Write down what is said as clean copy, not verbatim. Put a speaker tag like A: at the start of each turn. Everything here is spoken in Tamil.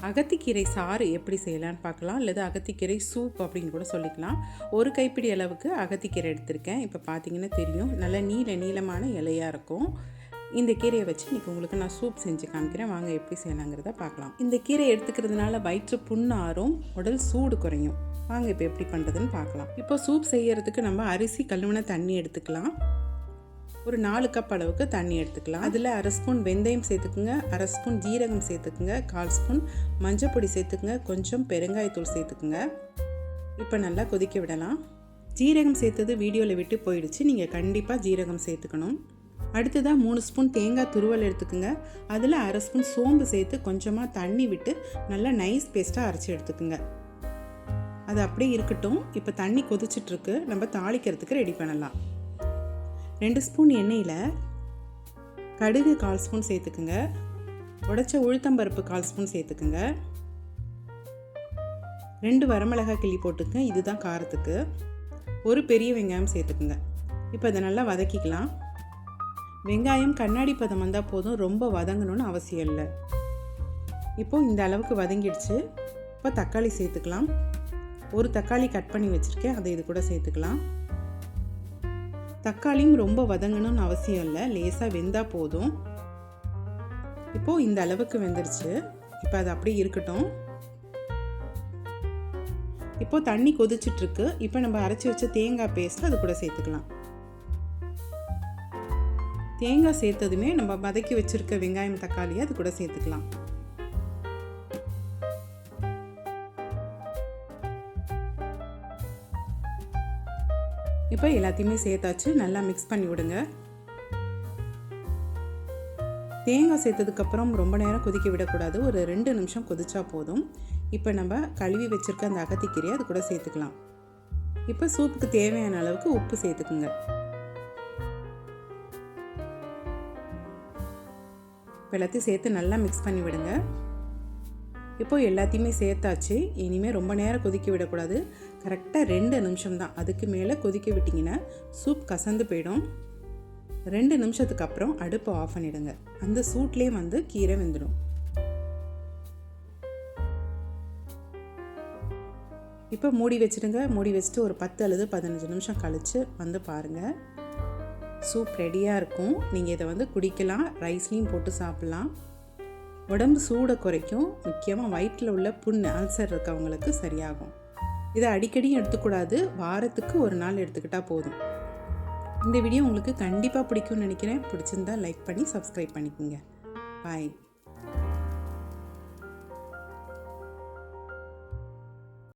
A: அகத்திக்கீரை சாறு எப்படி செய்யலான்னு பார்க்கலாம், அல்லது அகத்திக்கீரை சூப் அப்படின்னு கூட சொல்லிக்கலாம். ஒரு கைப்பிடி அளவுக்கு அகத்திக்கீரை எடுத்திருக்கேன். இப்போ பார்த்தீங்கன்னா தெரியும், நல்ல நீளமான இலையாக இருக்கும். இந்த கீரையை வச்சு இன்றைக்கி உங்களுக்கு நான் சூப் செஞ்சு காமிக்கிறேன். வாங்க எப்படி செய்யலாங்கிறத பார்க்கலாம். இந்த கீரை எடுத்துக்கிறதுனால வயிற்று புண்ணு ஆறும், உடல் சூடு குறையும். வாங்க இப்போ எப்படி பண்ணுறதுன்னு பார்க்கலாம். இப்போ சூப் செய்யறதுக்கு நம்ம அரிசி கழுவின தண்ணி எடுத்துக்கலாம். ஒரு 4 கப் அளவுக்கு தண்ணி எடுத்துக்கலாம். அதில் 1/2 ஸ்பூன் வெந்தயம் சேர்த்துக்குங்க, 1/2 ஸ்பூன் ஜீரகம் சேர்த்துக்குங்க, 1/4 ஸ்பூன் மஞ்சள் பொடி சேர்த்துக்குங்க, கொஞ்சம் பெருங்காயத்தூள் சேர்த்துக்குங்க. இப்போ நல்லா கொதிக்க விடலாம். ஜீரகம் சேர்த்தது வீடியோவில் விட்டு போயிடுச்சு, நீங்கள் கண்டிப்பாக ஜீரகம் சேர்த்துக்கணும். அடுத்ததாக 3 ஸ்பூன் தேங்காய் துருவல் எடுத்துக்குங்க. அதில் 1/2 ஸ்பூன் சோம்பு சேர்த்து கொஞ்சமாக தண்ணி விட்டு நல்லா நைஸ் பேஸ்ட்டாக அரைச்சி எடுத்துக்குங்க. அது அப்படியே இருக்கட்டும். இப்போ தண்ணி கொதிச்சிட்ருக்கு, நம்ம தாளிக்கிறதுக்கு ரெடி பண்ணலாம். 2 ஸ்பூன் எண்ணெயில் கடுகு 1/4 ஸ்பூன் சேர்த்துக்குங்க, உடைச்ச உளுத்தம்பருப்பு 1/4 ஸ்பூன் சேர்த்துக்குங்க, 2 வரமிளகாய் கிள்ளி போட்டுக்குங்க, இதுதான் காரத்துக்கு. ஒரு பெரிய வெங்காயம் சேர்த்துக்குங்க. இப்போ அதை நல்லா வதக்கிக்கலாம். வெங்காயம் கண்ணாடி பதம் வந்தால் போதும், ரொம்ப வதங்கணும்னு அவசியம் இல்லை. இப்போது இந்த அளவுக்கு வதங்கிடுச்சு. இப்போ தக்காளி சேர்த்துக்கலாம். ஒரு தக்காளி கட் பண்ணி வச்சுருக்கேன், அதை இது கூட சேர்த்துக்கலாம். தக்காளியும் ரொம்ப வதங்கணும்னு அவசியம் இல்லை, லேசாக வெந்தால் போதும். இப்போது இந்த அளவுக்கு வெந்துருச்சு. இப்போ அது அப்படியே இருக்கட்டும். இப்போது தண்ணி கொதிச்சிட்ருக்கு. இப்போ நம்ம அரைச்சி வச்ச தேங்காய் பேஸ்ட் அது கூட சேர்த்துக்கலாம். தேங்காய் சேர்த்ததுமே நம்ம வதக்கி வச்சுருக்க வெங்காயம் தக்காளியை அது கூட சேர்த்துக்கலாம். இப்போ எல்லாத்தையுமே சேர்த்தாச்சு, நல்லா மிக்ஸ் பண்ணி விடுங்க. தேங்காய் சேர்த்ததுக்கப்புறம் ரொம்ப நேரம் கொதிக்க விடக்கூடாது, ஒரு 2 நிமிஷம் கொதிச்சா போதும். இப்போ நம்ம கழுவி வச்சுருக்க அந்த அகத்திக்கீரையை அது கூட சேர்த்துக்கலாம். இப்போ சூப்புக்கு தேவையான அளவுக்கு உப்பு சேர்த்துக்குங்க. இப்போ எல்லாத்தையும் சேர்த்து நல்லா மிக்ஸ் பண்ணி விடுங்க. இப்போது எல்லாத்தையுமே சேர்த்தாச்சு. இனிமேல் ரொம்ப நேரம் கொதிக்க விடக்கூடாது, கரெக்டாக 2 நிமிஷம் தான். அதுக்கு மேலே கொதிக்க விட்டிங்கன்னா சூப் கசந்து போயிடும். 2 நிமிஷத்துக்கு அப்புறம் அடுப்பை ஆஃப் பண்ணிவிடுங்க. அந்த சூட்லேயே கீரை வெந்துடும். இப்போ மூடி வச்சுடுங்க. மூடி வச்சுட்டு ஒரு 10 அல்லது 15 நிமிஷம் கழித்து பாருங்கள், சூப் ரெடியாக இருக்கும். நீங்கள் இதை குடிக்கலாம், ரைஸ்லேயும் போட்டு சாப்பிட்லாம். உடம்பு சூடை குறைக்கும். முக்கியமாக வயிற்றில் உள்ள புண்ணு, அல்சர் இருக்கவங்களுக்கு சரியாகும். இதை அடிக்கடியும் எடுத்துக்கூடாது, வாரத்துக்கு ஒரு நாள் எடுத்துக்கிட்டால் போதும். இந்த வீடியோ உங்களுக்கு கண்டிப்பாக பிடிக்கும்னு நினைக்கிறேன். பிடிச்சிருந்தா லைக் பண்ணி சப்ஸ்கிரைப் பண்ணிக்கோங்க. பாய்.